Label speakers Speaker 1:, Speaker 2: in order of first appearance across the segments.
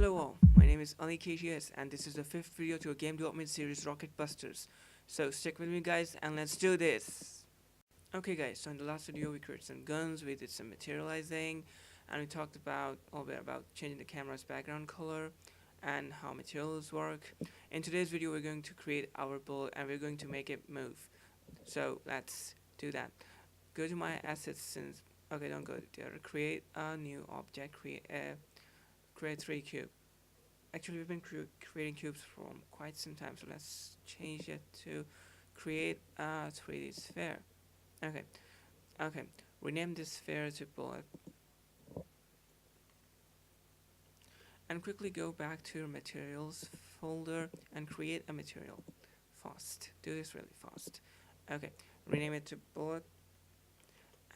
Speaker 1: Hello all, my name is Ali Kts and this is the fifth video to a game development series Rocket Busters. So stick with me guys and let's do this! Okay guys, so in the last video we created some guns, we did some materializing, and we talked about a little bit about changing the camera's background color and how materials work. In today's video we're going to create our bullet and we're going to make it move. So let's do that. Go to my assets okay, don't go there. Create a new object, create 3 cube. Actually we've been creating cubes for quite some time, so let's change it to create a 3D sphere. Okay, rename this sphere to bullet and quickly go back to your materials folder and create a material fast. Do this really fast. Okay, rename it to bullet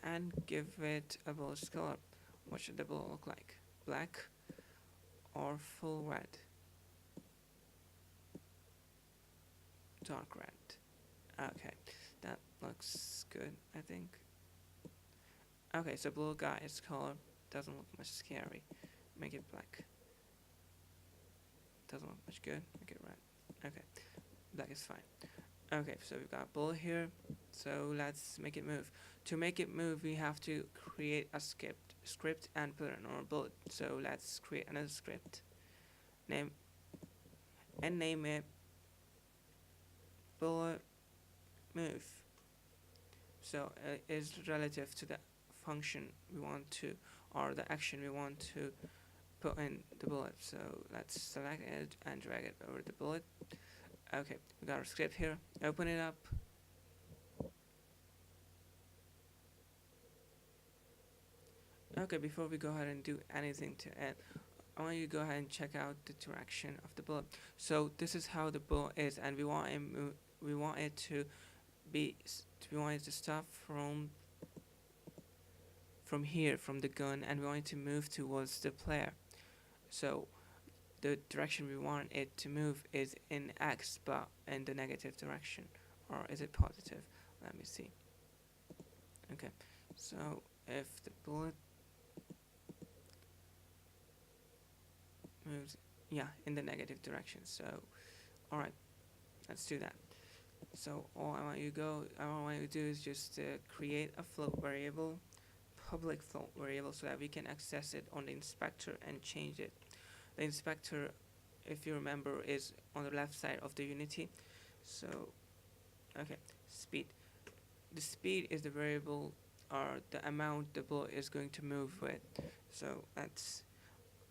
Speaker 1: and give it a bullet color. What should the bullet look like? Black or full red? Dark red. Okay, that looks good, I think. Okay, so blue guy's color doesn't look much scary. Make it black. Doesn't look much good. Make it red. Okay, black is fine. Okay, so we've got bullet here. So let's make it move. To make it move, we have to create a script and put it on our bullet. So let's create another script. Name it bullet move. So it is relative to the function we want to, or the action we want to put in the bullet. So let's select it and drag it over the bullet. Okay, we got our script here. Open it up. Okay, before we go ahead and do anything to it, I want you to go ahead and check out the direction of the bullet. So this is how the bullet is, and we want it to start from here, from the gun, and we want it to move towards the player. So the direction we want it to move is in X, but in the negative direction, or is it positive? Let me see. Okay, so if the bullet moves, yeah, in the negative direction. So alright, let's do that. So all I want you to do is just create a float variable, public float variable, so that we can access it on the inspector and change it. The inspector, if you remember, is on the left side of the Unity. So okay, speed. The speed is the variable, or the amount the bullet is going to move with. So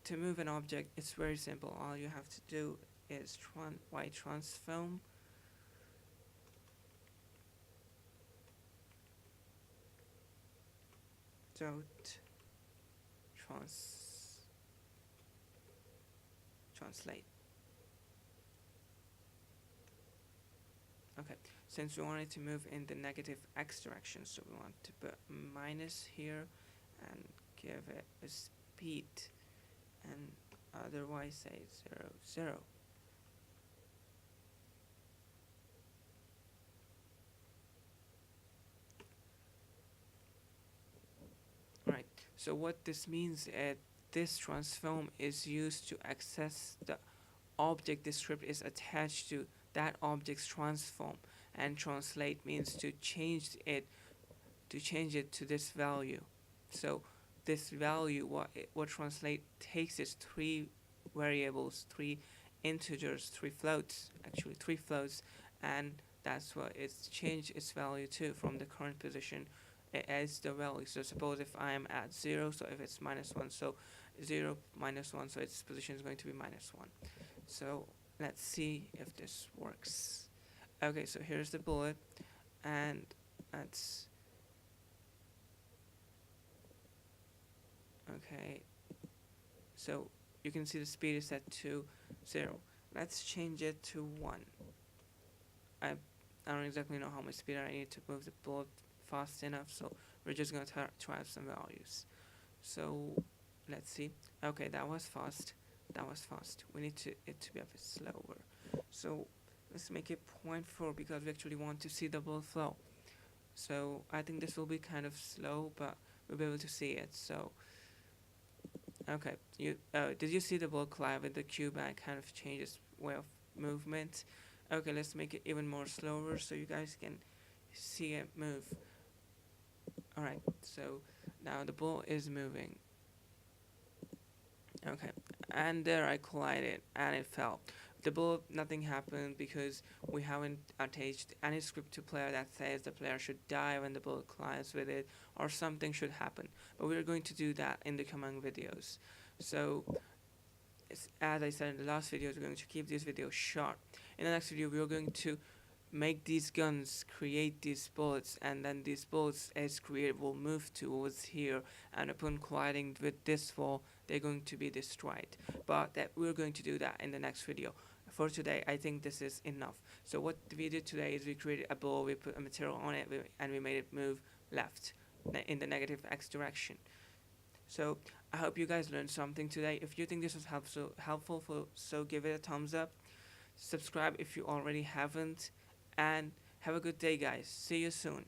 Speaker 1: to move an object, it's very simple. All you have to do is transform translate. Okay, since we want it to move in the negative X direction, so we want to put minus here and give it a speed, and otherwise say 0, 0. Right, so what this means is this transform is used to access the object the script is attached to, that object's transform, and translate means to change it to this value. So this value, what translate takes is 3 variables, 3 integers, 3 floats, actually 3 floats, and that's what it's changed its value to from the current position. It adds the value. So suppose if I am at 0, so if it's -1, so 0 minus 1, so its position is going to be -1. So let's see if this works. Okay, so here's the bullet, and let's okay, so you can see the speed is set to 0. Let's change it to 1. I don't exactly know how much speed I need to move the bullet fast enough, so we're just gonna try out some values. So let's see. Okay, that was fast. We need it to be a bit slower. So let's make it 0.4 because we actually want to see the bullet flow. So I think this will be kind of slow, but we'll be able to see it. So Okay, you did you see the bullet collide with the cube and it kind of changes way of movement? Okay, let's make it even more slower so you guys can see it move. Alright, so now the ball is moving. Okay, and there I collided and it fell. The ball, nothing happened because we haven't attached any script to player that says the player should die when the ball collides with it or something should happen. But we're going to do that in the coming videos. So as I said in the last video, we're going to keep this video short. In the next video, we're going to make these guns create these bullets, and then these bullets as created will move towards here, and upon colliding with this wall they're going to be destroyed. But that we're going to do that in the next video. For today I think this is enough. So what we did today is we created a ball, we put a material on it, and we made it move left in the negative x direction. So I hope you guys learned something today. If you think this was helpful, so give it a thumbs up, subscribe if you already haven't, and have a good day guys. See you soon.